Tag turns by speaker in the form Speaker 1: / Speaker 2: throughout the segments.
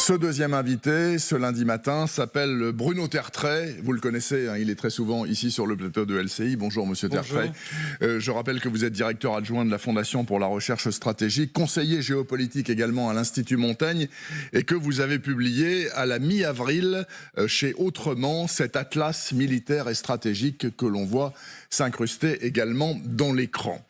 Speaker 1: Ce deuxième invité, ce lundi matin, s'appelle Bruno Tertrais. Vous le connaissez, hein, il est très souvent ici sur le plateau de LCI. Bonjour Monsieur Tertrais. Je rappelle que vous êtes directeur adjoint de la Fondation pour la recherche stratégique, conseiller géopolitique également à l'Institut Montaigne, et que vous avez publié à la mi-avril chez Autrement cet atlas militaire et stratégique que l'on voit s'incruster également dans l'écran.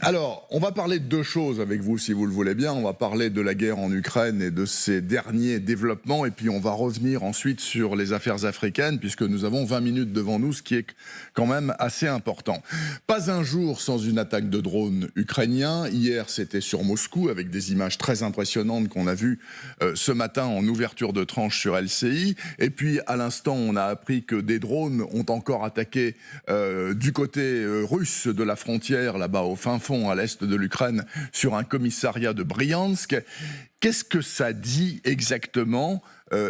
Speaker 1: Alors, on va parler de deux choses avec vous, si vous le voulez bien. On va parler de la guerre en Ukraine et de ses derniers développements, et puis on va revenir ensuite sur les affaires africaines, puisque nous avons 20 minutes devant nous, ce qui est quand même assez important. Pas un jour sans une attaque de drone ukrainien. Hier, c'était sur Moscou, avec des images très impressionnantes qu'on a vues ce matin en ouverture de tranche sur LCI. Et puis, à l'instant, on a appris que des drones ont encore attaqué du côté russe de la frontière, là-bas au fin fond, à l'est de l'Ukraine, sur un commissariat de Bryansk. Qu'est-ce que ça dit exactement,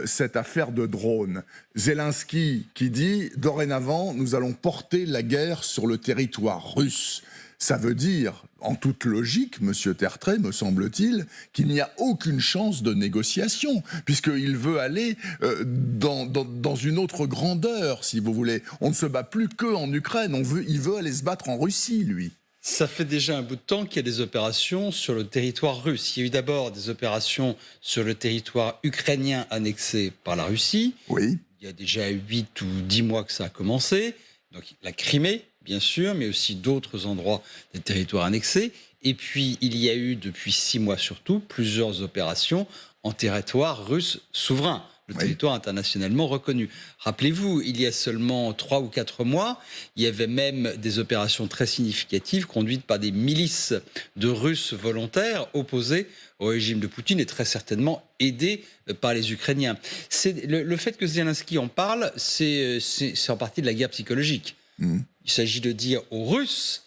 Speaker 1: cette affaire de drone? Zelensky qui dit « Dorénavant, nous allons porter la guerre sur le territoire russe ». Ça veut dire, en toute logique, Monsieur Tertrais, me semble-t-il, qu'il n'y a aucune chance de négociation, puisqu'il veut aller dans une autre grandeur, si vous voulez. On ne se bat plus qu'en Ukraine, il veut aller se battre en Russie, lui.
Speaker 2: Ça fait déjà un bout de temps qu'il y a des opérations sur le territoire russe. Il y a eu d'abord des opérations sur le territoire ukrainien annexé par la Russie.
Speaker 1: Oui.
Speaker 2: Il y a déjà 8 ou 10 mois que ça a commencé. Donc la Crimée, bien sûr, mais aussi d'autres endroits des territoires annexés. Et puis, il y a eu, depuis 6 mois surtout, plusieurs opérations en territoire russe souverain. Le territoire internationalement reconnu. Rappelez-vous, il y a seulement 3 ou 4 mois, il y avait même des opérations très significatives conduites par des milices de Russes volontaires opposés au régime de Poutine et très certainement aidés par les Ukrainiens. Le fait que Zelensky en parle, c'est en partie de la guerre psychologique. Il s'agit de dire aux Russes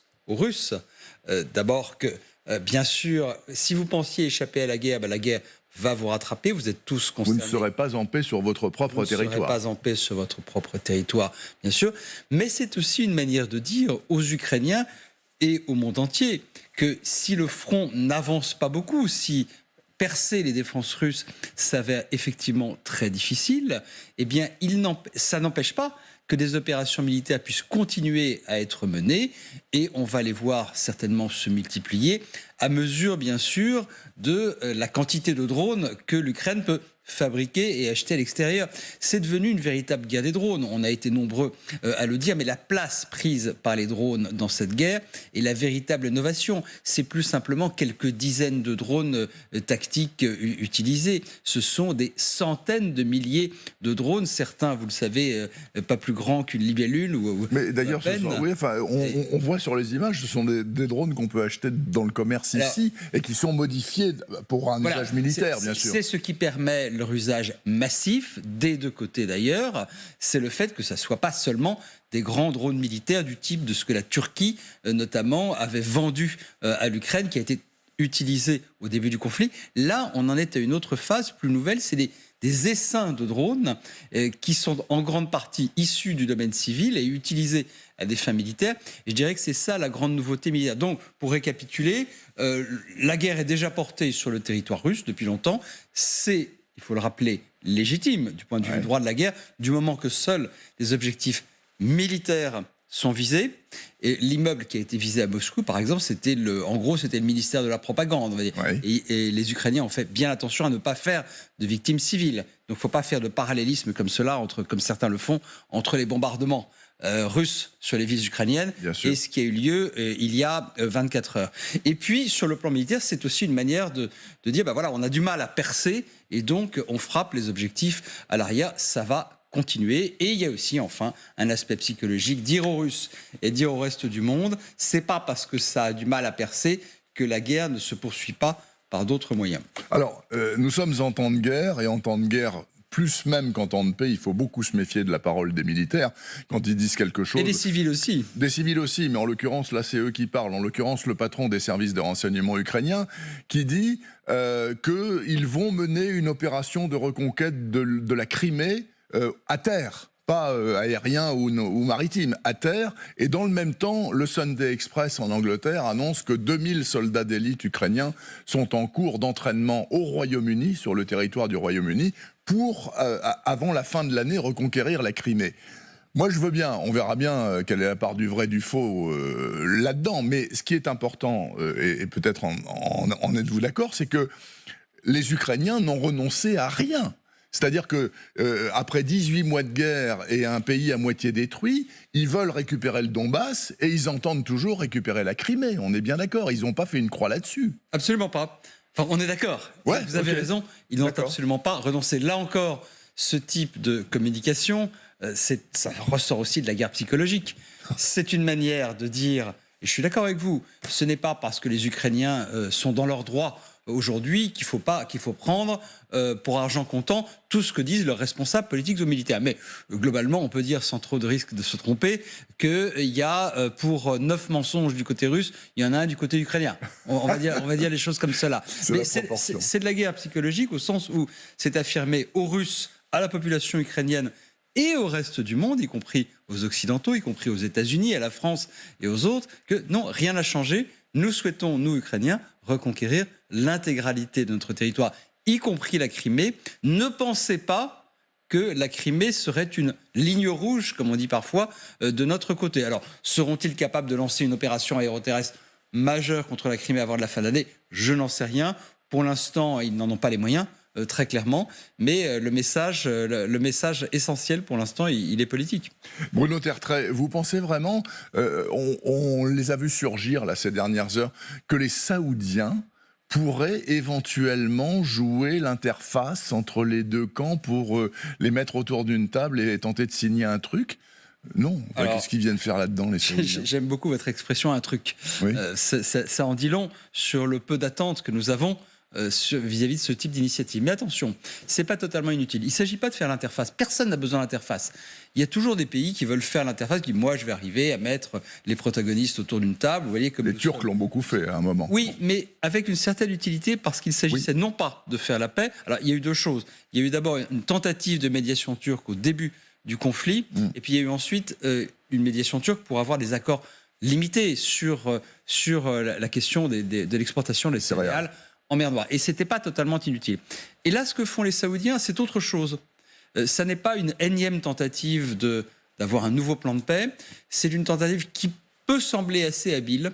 Speaker 2: d'abord que, bien sûr, si vous pensiez échapper à la guerre va vous rattraper, vous êtes tous concernés.
Speaker 1: Vous ne serez pas en paix sur votre propre territoire.
Speaker 2: Vous ne serez pas en paix sur votre propre territoire, bien sûr. Mais c'est aussi une manière de dire aux Ukrainiens et au monde entier que si le front n'avance pas beaucoup, si percer les défenses russes s'avère effectivement très difficile, eh bien, ça n'empêche pas que des opérations militaires puissent continuer à être menées, et on va les voir certainement se multiplier à mesure, bien sûr, de la quantité de drones que l'Ukraine peut fabriquer et acheter à l'extérieur. C'est devenu une véritable guerre des drones. On a été nombreux à le dire, mais la place prise par les drones dans cette guerre est la véritable innovation. C'est plus simplement quelques dizaines de drones tactiques utilisés. Ce sont des centaines de milliers de drones. Certains, vous le savez, pas plus grands qu'une libellule.
Speaker 1: Mais d'ailleurs, on voit sur les images, ce sont des drones qu'on peut acheter dans le commerce ici et qui sont modifiés pour un usage militaire, bien sûr.
Speaker 2: C'est ce qui permet leur usage massif, des deux côtés d'ailleurs, c'est le fait que ça ne soit pas seulement des grands drones militaires du type de ce que la Turquie, notamment, avait vendu à l'Ukraine, qui a été utilisé au début du conflit. Là, on en est à une autre phase plus nouvelle, c'est des essaims de drones qui sont en grande partie issus du domaine civil et utilisés à des fins militaires. Et je dirais que c'est ça la grande nouveauté militaire. Donc, pour récapituler, la guerre est déjà portée sur le territoire russe depuis longtemps. C'est, il faut le rappeler, légitime du point de vue du droit de la guerre, du moment que seuls les objectifs militaires sont visés. Et l'immeuble qui a été visé à Moscou, par exemple, c'était le ministère de la propagande, on va dire. Et les Ukrainiens ont fait bien attention à ne pas faire de victimes civiles. Donc, il ne faut pas faire de parallélisme comme cela, comme certains le font, entre les bombardements russes sur les villes ukrainiennes et ce qui a eu lieu il y a 24 heures. Et puis, sur le plan militaire, c'est aussi une manière de dire, voilà, on a du mal à percer et donc on frappe les objectifs à l'arrière, ça va continuer. Et il y a aussi, enfin, un aspect psychologique, dire aux Russes et dire au reste du monde, c'est pas parce que ça a du mal à percer que la guerre ne se poursuit pas par d'autres moyens.
Speaker 1: Alors, nous sommes en temps de guerre, et en temps de guerre, plus même qu'en temps de paix, il faut beaucoup se méfier de la parole des militaires quand ils disent quelque chose.
Speaker 2: Et des civils aussi.
Speaker 1: Des civils aussi, mais en l'occurrence, là, c'est eux qui parlent. En l'occurrence, le patron des services de renseignement ukrainiens qui dit qu'ils vont mener une opération de reconquête de la Crimée à terre. pas aérien ou maritime, à terre. Et dans le même temps, le Sunday Express en Angleterre annonce que 2000 soldats d'élite ukrainiens sont en cours d'entraînement au Royaume-Uni, sur le territoire du Royaume-Uni, pour, avant la fin de l'année, reconquérir la Crimée. Moi, je veux bien, on verra bien quelle est la part du vrai, du faux là-dedans. Mais ce qui est important, et peut-être en êtes-vous d'accord, c'est que les Ukrainiens n'ont renoncé à rien. C'est-à-dire que après 18 mois de guerre et un pays à moitié détruit, ils veulent récupérer le Donbass et ils entendent toujours récupérer la Crimée. On est bien d'accord, ils n'ont pas fait une croix là-dessus.
Speaker 2: Absolument pas. Enfin, on est d'accord. Ouais, vous avez raison, ils n'ont absolument pas renoncé. Là encore, ce type de communication, ça ressort aussi de la guerre psychologique. C'est une manière de dire, et je suis d'accord avec vous, ce n'est pas parce que les Ukrainiens sont dans leurs droits aujourd'hui qu'il faut prendre pour argent comptant tout ce que disent leurs responsables politiques ou militaires. Mais globalement, on peut dire sans trop de risque de se tromper qu'il y a pour 9 mensonges du côté russe, il y en a un du côté ukrainien. On va dire les choses comme cela. Mais c'est de la guerre psychologique au sens où c'est affirmé aux Russes, à la population ukrainienne et au reste du monde, y compris aux Occidentaux, y compris aux États-Unis, à la France et aux autres, que non, rien n'a changé. Nous souhaitons, nous, Ukrainiens, reconquérir l'intégralité de notre territoire, y compris la Crimée. Ne pensez pas que la Crimée serait une ligne rouge, comme on dit parfois, de notre côté. Alors, seront-ils capables de lancer une opération aéroterrestre majeure contre la Crimée avant la fin de l'année? Je n'en sais rien. Pour l'instant, ils n'en ont pas les moyens. Très clairement, mais le message essentiel pour l'instant, il est politique.
Speaker 1: Bruno Tertrais, vous pensez vraiment, on les a vus surgir là, ces dernières heures, que les Saoudiens pourraient éventuellement jouer l'interface entre les deux camps pour les mettre autour d'une table et tenter de signer un truc? Non. Qu'est-ce qu'ils viennent faire là-dedans, les Saoudiens?
Speaker 2: J'aime beaucoup votre expression, un truc. Oui. Ça en dit long sur le peu d'attente que nous avons vis-à-vis de ce type d'initiative. Mais attention, c'est pas totalement inutile. Il ne s'agit pas de faire l'interface. Personne n'a besoin d'interface. Il y a toujours des pays qui veulent faire l'interface, qui disent, moi, je vais arriver à mettre les protagonistes autour d'une table. Vous voyez, comme
Speaker 1: les Turcs l'ont beaucoup fait à un moment.
Speaker 2: Oui, mais avec une certaine utilité, parce qu'il s'agissait non pas de faire la paix. Alors, il y a eu deux choses. Il y a eu d'abord une tentative de médiation turque au début du conflit, et puis il y a eu ensuite une médiation turque pour avoir des accords limités sur la question de l'exportation des céréales en mer Noire. Et ce n'était pas totalement inutile. Et là, ce que font les Saoudiens, c'est autre chose. Ça n'est pas une énième tentative d'avoir un nouveau plan de paix. C'est une tentative qui peut sembler assez habile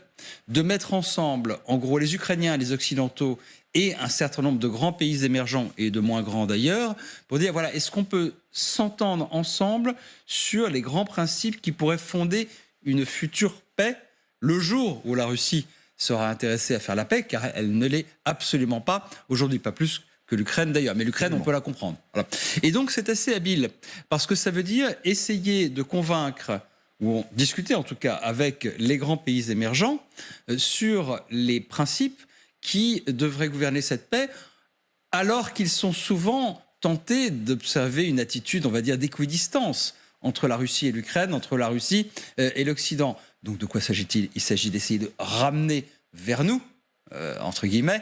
Speaker 2: de mettre ensemble, en gros, les Ukrainiens, les Occidentaux et un certain nombre de grands pays émergents et de moins grands d'ailleurs, pour dire, voilà, est-ce qu'on peut s'entendre ensemble sur les grands principes qui pourraient fonder une future paix le jour où la Russie sera intéressée à faire la paix, car elle ne l'est absolument pas aujourd'hui, pas plus que l'Ukraine d'ailleurs, mais l'Ukraine, on peut la comprendre. Voilà. Et donc c'est assez habile, parce que ça veut dire essayer de convaincre, ou discuter en tout cas avec les grands pays émergents sur les principes qui devraient gouverner cette paix, alors qu'ils sont souvent tentés d'observer une attitude, on va dire, d'équidistance entre la Russie et l'Ukraine, entre la Russie et l'Occident. Donc de quoi s'agit-il? Il s'agit d'essayer de ramener vers nous, entre guillemets,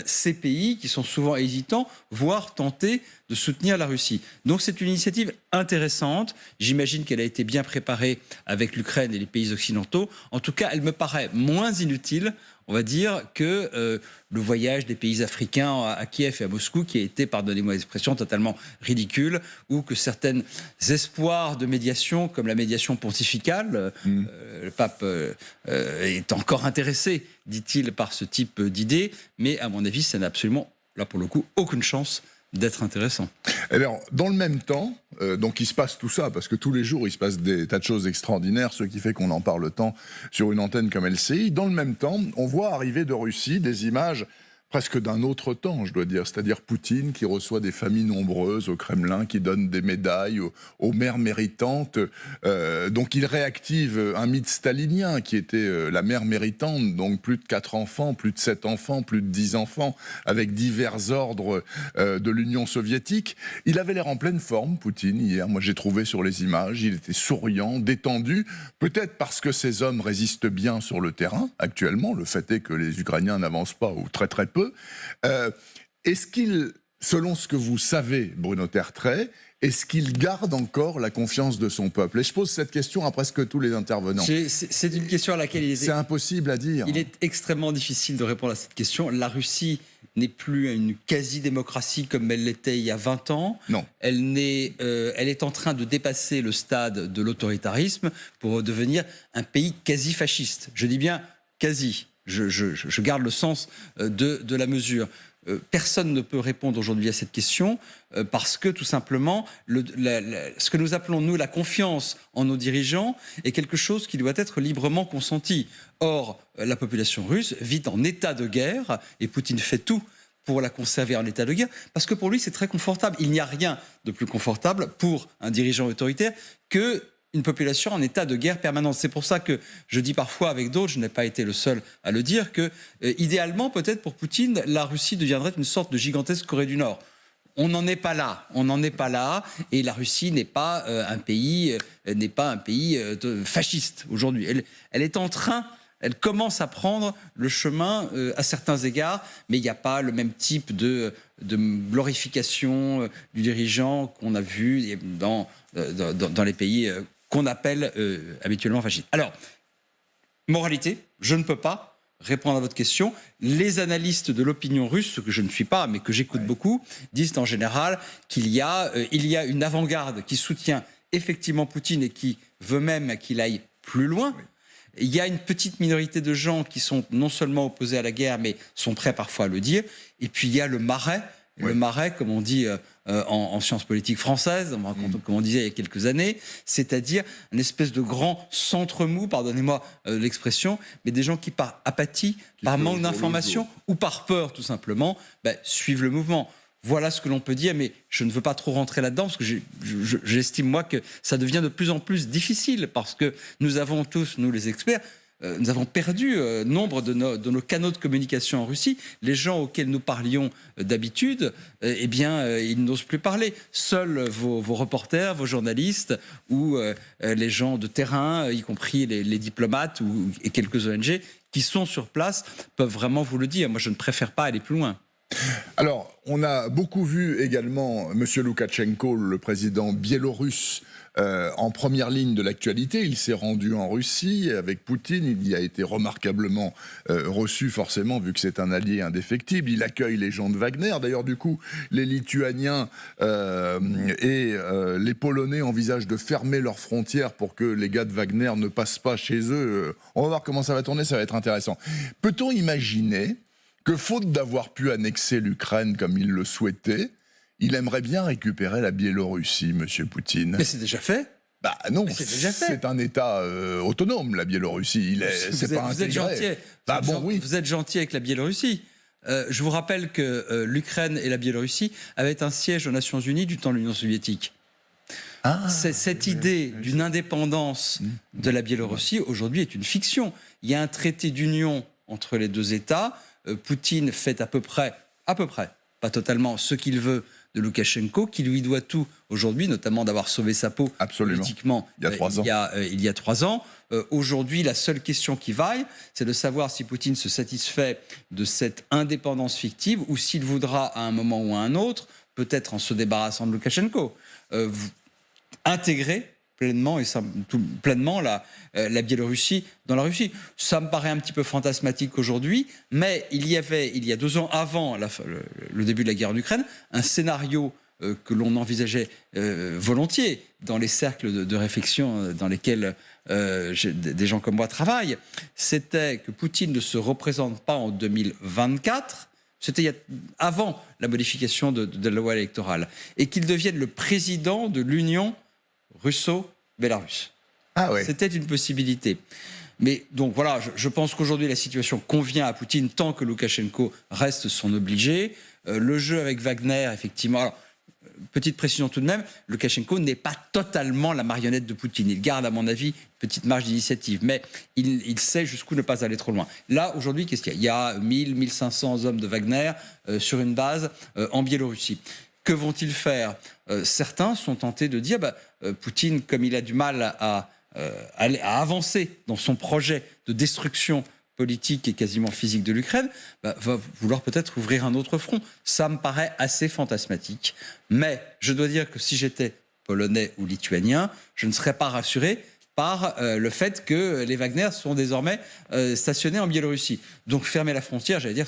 Speaker 2: ces pays qui sont souvent hésitants, voire tentés de soutenir la Russie. Donc c'est une initiative intéressante. J'imagine qu'elle a été bien préparée avec l'Ukraine et les pays occidentaux. En tout cas, elle me paraît moins inutile, on va dire, que le voyage des pays africains à Kiev et à Moscou, qui a été, pardonnez-moi l'expression, totalement ridicule, ou que certains espoirs de médiation, comme la médiation pontificale, le pape est encore intéressé, dit-il, par ce type d'idée, mais à mon avis, ça n'a absolument, là pour le coup, aucune chance d'être intéressant.
Speaker 1: Alors, dans le même temps, donc il se passe tout ça, parce que tous les jours, il se passe des tas de choses extraordinaires, ce qui fait qu'on en parle tant sur une antenne comme LCI. Dans le même temps, on voit arriver de Russie des images presque d'un autre temps, je dois dire, c'est-à-dire Poutine qui reçoit des familles nombreuses au Kremlin, qui donne des médailles aux mères méritantes. Donc il réactive un mythe stalinien qui était la mère méritante, donc plus de 4 enfants, plus de 7 enfants, plus de 10 enfants, avec divers ordres de l'Union soviétique. Il avait l'air en pleine forme, Poutine, hier. Moi, j'ai trouvé sur les images, il était souriant, détendu, peut-être parce que ces hommes résistent bien sur le terrain actuellement. Le fait est que les Ukrainiens n'avancent pas, ou très très peu. Est-ce qu'il, selon ce que vous savez, Bruno Tertrais, est-ce qu'il garde encore la confiance de son peuple? Et je pose cette question à presque tous les intervenants.
Speaker 2: C'est une question à laquelle
Speaker 1: c'est impossible à dire.
Speaker 2: Il est extrêmement difficile de répondre à cette question. La Russie n'est plus une quasi-démocratie comme elle l'était il y a 20 ans.
Speaker 1: Non.
Speaker 2: Elle est en train de dépasser le stade de l'autoritarisme pour devenir un pays quasi-fasciste. Je dis bien quasi. Je garde le sens de la mesure. Personne ne peut répondre aujourd'hui à cette question parce que tout simplement, ce que nous appelons, nous, la confiance en nos dirigeants est quelque chose qui doit être librement consenti. Or, la population russe vit en état de guerre et Poutine fait tout pour la conserver en état de guerre, parce que pour lui, c'est très confortable. Il n'y a rien de plus confortable pour un dirigeant autoritaire que une population en état de guerre permanente. C'est pour ça que je dis parfois avec d'autres, je n'ai pas été le seul à le dire, que idéalement, peut-être pour Poutine, la Russie deviendrait une sorte de gigantesque Corée du Nord. On n'en est pas là, et la Russie n'est pas un pays fasciste aujourd'hui. Elle commence à prendre le chemin à certains égards, mais il n'y a pas le même type de glorification du dirigeant qu'on a vu dans les pays qu'on appelle habituellement fascistes. Alors, moralité, je ne peux pas répondre à votre question. Les analystes de l'opinion russe, ce que je ne suis pas, mais que j'écoute beaucoup, disent en général qu'il y a une avant-garde qui soutient effectivement Poutine et qui veut même qu'il aille plus loin. Oui. Il y a une petite minorité de gens qui sont non seulement opposés à la guerre, mais sont prêts parfois à le dire. Et puis il y a le marais. Oui. Le marais, comme on dit en sciences politiques françaises, comme on disait il y a quelques années, c'est-à-dire une espèce de grand centre mou, pardonnez-moi l'expression, mais des gens qui par apathie, par manque d'information ou par peur tout simplement, suivent le mouvement. Voilà ce que l'on peut dire, mais je ne veux pas trop rentrer là-dedans parce que j'estime, moi, que ça devient de plus en plus difficile parce que nous avons tous, nous les experts, nous avons perdu nombre de nos canaux de communication en Russie. Les gens auxquels nous parlions d'habitude, ils n'osent plus parler. Seuls vos reporters, vos journalistes ou les gens de terrain, y compris les diplomates et quelques ONG qui sont sur place, peuvent vraiment vous le dire. Moi, je ne préfère pas aller plus loin.
Speaker 1: Alors, on a beaucoup vu également M. Loukachenko, le président biélorusse, en première ligne de l'actualité. Il s'est rendu en Russie avec Poutine. Il y a été remarquablement reçu, forcément, vu que c'est un allié indéfectible. Il accueille les gens de Wagner. D'ailleurs, du coup, les Lituaniens et les Polonais envisagent de fermer leurs frontières pour que les gars de Wagner ne passent pas chez eux. On va voir comment ça va tourner, ça va être intéressant. Peut-on imaginer que, faute d'avoir pu annexer l'Ukraine comme il le souhaitait, il aimerait bien récupérer la Biélorussie, M. Poutine?
Speaker 2: Mais c'est déjà fait.
Speaker 1: Bah non, c'est un État autonome, la Biélorussie. C'est pas intégré.
Speaker 2: Vous êtes gentil avec la Biélorussie. Je vous rappelle que l'Ukraine et la Biélorussie avaient un siège aux Nations Unies du temps de l'Union soviétique. Cette idée d'une indépendance de la Biélorussie, aujourd'hui, est une fiction. Il y a un traité d'union entre les deux États. Poutine fait à peu près, pas totalement, ce qu'il veut de Loukachenko, qui lui doit tout aujourd'hui, notamment d'avoir sauvé sa peau politiquement il y a 3 ans. Aujourd'hui, la seule question qui vaille, c'est de savoir si Poutine se satisfait de cette indépendance fictive ou s'il voudra, à un moment ou à un autre, peut-être en se débarrassant de Loukachenko, intégrer pleinement la Biélorussie dans la Russie. Ça me paraît un petit peu fantasmatique aujourd'hui, mais il y a 2 ans avant le début de la guerre en Ukraine, un scénario que l'on envisageait volontiers dans les cercles de réflexion dans lesquels des gens comme moi travaillent, c'était que Poutine ne se représente pas en 2024, c'était avant la modification de la loi électorale, et qu'il devienne le président de l'Union russo-bélarusse. C'était une possibilité. Mais donc voilà, je pense qu'aujourd'hui la situation convient à Poutine tant que Loukachenko reste son obligé. Le jeu avec Wagner, effectivement... Alors, petite précision tout de même, Loukachenko n'est pas totalement la marionnette de Poutine. Il garde, à mon avis, une petite marge d'initiative, mais il sait jusqu'où ne pas aller trop loin. Là, aujourd'hui, qu'est-ce qu'il y a ? Il y a 1500 hommes de Wagner sur une base en Biélorussie. Que vont-ils faire ? Certains sont tentés de dire Poutine, comme il a du mal à avancer dans son projet de destruction politique et quasiment physique de l'Ukraine, va vouloir peut-être ouvrir un autre front. Ça me paraît assez fantasmatique. Mais je dois dire que si j'étais polonais ou lituanien, je ne serais pas rassuré par le fait que les Wagner sont désormais stationnés en Biélorussie. Donc fermer la frontière, j'allais dire,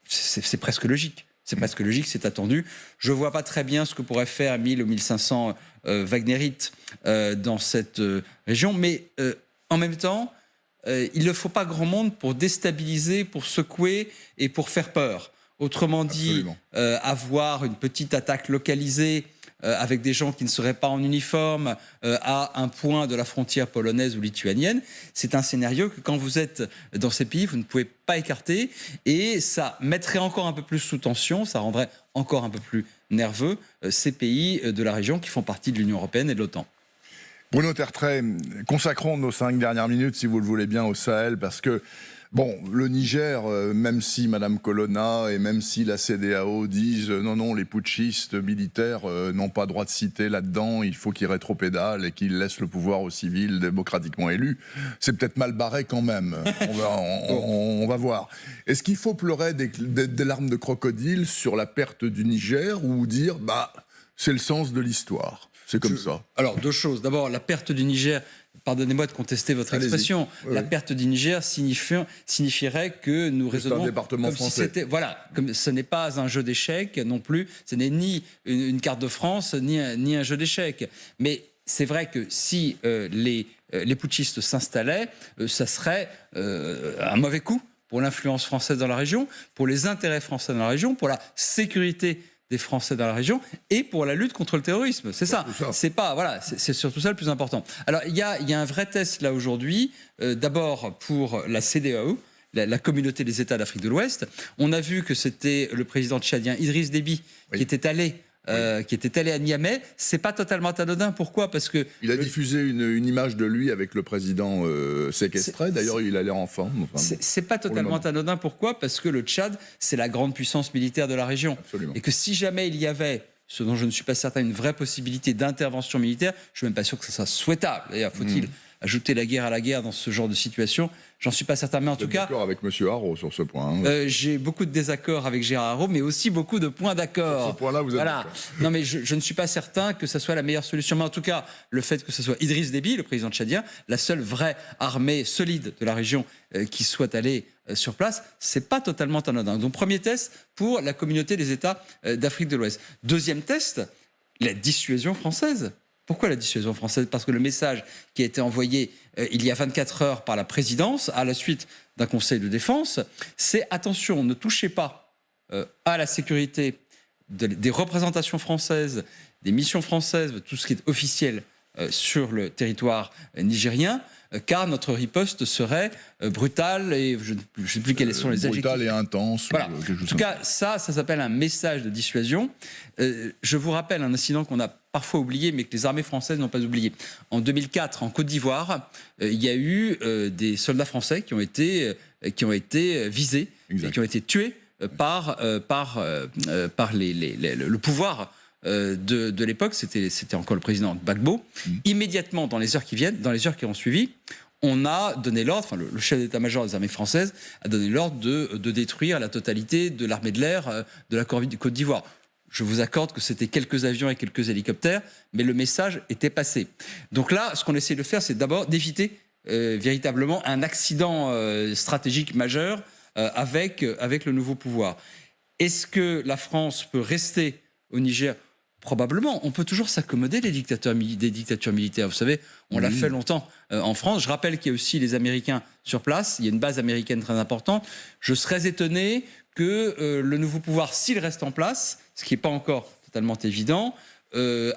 Speaker 2: c'est presque logique. C'est presque logique, c'est attendu. Je ne vois pas très bien ce que pourraient faire 1000 ou 1500 Wagnerites dans cette région, mais en même temps, il ne faut pas grand monde pour déstabiliser, pour secouer et pour faire peur. Autrement dit, avoir une petite attaque localisée avec des gens qui ne seraient pas en uniforme à un point de la frontière polonaise ou lituanienne, c'est un scénario que quand vous êtes dans ces pays, vous ne pouvez pas écarter, et ça mettrait encore un peu plus sous tension, ça rendrait encore un peu plus nerveux ces pays de la région qui font partie de l'Union européenne et de l'OTAN.
Speaker 1: Bruno Tertrais, consacrons nos 5 dernières minutes, si vous le voulez bien, au Sahel, parce que bon, le Niger, même si Mme Colonna et même si la CEDEAO disent non, les putschistes militaires n'ont pas droit de citer là-dedans, il faut qu'ils rétropédalent et qu'ils laissent le pouvoir aux civils démocratiquement élus, c'est peut-être mal barré quand même. On va voir. Est-ce qu'il faut pleurer des larmes de crocodile sur la perte du Niger ou dire c'est le sens de l'histoire? C'est comme ça.
Speaker 2: Alors, deux choses. D'abord, la perte du Niger, pardonnez-moi de contester votre expression, la perte du Niger signifierait que nous raisonnons
Speaker 1: un département
Speaker 2: comme
Speaker 1: français.
Speaker 2: si c'était... Voilà, comme ce n'est pas un jeu d'échecs non plus, ce n'est ni une carte de France, ni un jeu d'échecs. Mais c'est vrai que si les putschistes s'installaient, ça serait un mauvais coup pour l'influence française dans la région, pour les intérêts français dans la région, pour la sécurité des Français dans la région et pour la lutte contre le terrorisme. C'est ça. C'est pas, voilà, c'est surtout ça le plus important. Alors, il y a un vrai test là aujourd'hui, d'abord pour la CEDEAO, la communauté des États d'Afrique de l'Ouest. On a vu que c'était le président tchadien Idriss Déby qui était allé à Niamey. C'est pas totalement anodin. Pourquoi? Parce que
Speaker 1: il a diffusé une image de lui avec le président séquestré. D'ailleurs, il a l'air en forme.
Speaker 2: C'est pas totalement anodin. Pourquoi? Parce que le Tchad, c'est la grande puissance militaire de la région.
Speaker 1: Absolument.
Speaker 2: Et que si jamais il y avait, ce dont je ne suis pas certain, une vraie possibilité d'intervention militaire, je suis même pas sûr que ça soit souhaitable. D'ailleurs, faut-il ajouter la guerre à la guerre dans ce genre de situation? J'en suis pas certain, mais en tout cas...
Speaker 1: d'accord avec M. Haro sur ce point. Hein.
Speaker 2: J'ai beaucoup de désaccords avec Gérard Haro, mais aussi beaucoup de points d'accord.
Speaker 1: Sur ce point-là, vous êtes d'accord.
Speaker 2: Non, mais je ne suis pas certain que ça soit la meilleure solution. Mais en tout cas, le fait que ce soit Idriss Déby, le président tchadien, la seule vraie armée solide de la région qui soit allée sur place, c'est pas totalement anodin. Donc, premier test pour la communauté des États d'Afrique de l'Ouest. Deuxième test, la dissuasion française. Pourquoi la dissuasion française? Parce que le message qui a été envoyé il y a 24 heures par la présidence, à la suite d'un conseil de défense, c'est attention, ne touchez pas à la sécurité des représentations françaises, des missions françaises, tout ce qui est officiel sur le territoire nigérien, car notre riposte serait brutale et je ne sais plus quels sont les adjectifs.
Speaker 1: Brutale et intense.
Speaker 2: Voilà. En tout cas, ça s'appelle un message de dissuasion. Je vous rappelle un incident qu'on a parfois oublié, mais que les armées françaises n'ont pas oublié. En 2004, en Côte d'Ivoire, il y a eu des soldats français qui ont été visés et qui ont été tués par le pouvoir de l'époque. C'était encore le président Gbagbo. Immédiatement, dans les heures qui ont suivi, on a donné l'ordre, enfin le chef d'état-major des armées françaises a donné l'ordre de détruire la totalité de l'armée de l'air de la Côte d'Ivoire. Je vous accorde que c'était quelques avions et quelques hélicoptères, mais le message était passé. Donc là, ce qu'on essaie de faire, c'est d'abord d'éviter véritablement un accident stratégique majeur avec le nouveau pouvoir. Est-ce que la France peut rester au Niger? Probablement. On peut toujours s'accommoder des dictatures militaires. Vous savez, on l'a fait longtemps en France. Je rappelle qu'il y a aussi les Américains sur place. Il y a une base américaine très importante. Je serais étonné que le nouveau pouvoir, s'il reste en place, ce qui n'est pas encore totalement évident,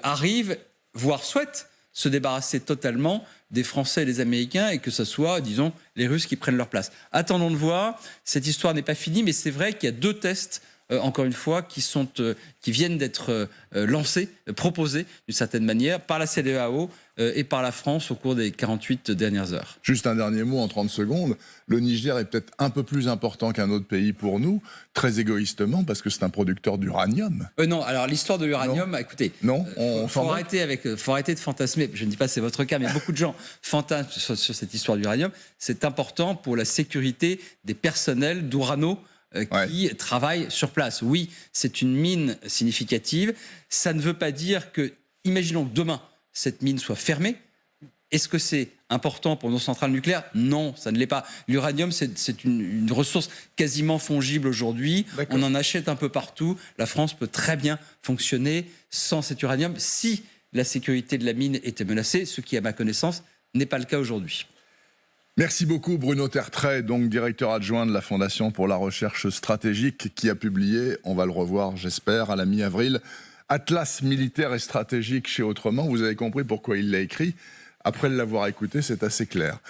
Speaker 2: arrive, voire souhaite, se débarrasser totalement des Français et des Américains et que ce soit, disons, les Russes qui prennent leur place. Attendons de voir. Cette histoire n'est pas finie, mais c'est vrai qu'il y a deux tests encore une fois, qui viennent d'être lancés, proposés d'une certaine manière par la CEDEAO et par la France au cours des 48 dernières heures.
Speaker 1: Juste un dernier mot en 30 secondes. Le Niger est peut-être un peu plus important qu'un autre pays pour nous, très égoïstement, parce que c'est un producteur d'uranium.
Speaker 2: Non, alors l'histoire de l'uranium, écoutez,
Speaker 1: non,
Speaker 2: faut arrêter de fantasmer. Je ne dis pas que c'est votre cas, mais beaucoup de gens fantasment sur cette histoire d'uranium. C'est important pour la sécurité des personnels d'Urano qui travaillent sur place. Oui, c'est une mine significative. Ça ne veut pas dire que, imaginons que demain, cette mine soit fermée. Est-ce que c'est important pour nos centrales nucléaires? Non, ça ne l'est pas. L'uranium, c'est une ressource quasiment fongible aujourd'hui. On en achète un peu partout. La France peut très bien fonctionner sans cet uranium si la sécurité de la mine était menacée, ce qui, à ma connaissance, n'est pas le cas aujourd'hui.
Speaker 1: Merci beaucoup Bruno Tertrais, donc directeur adjoint de la Fondation pour la recherche stratégique, qui a publié, on va le revoir j'espère, à la mi-avril, Atlas militaire et stratégique chez Autrement. Vous avez compris pourquoi il l'a écrit. Après l'avoir écouté, c'est assez clair.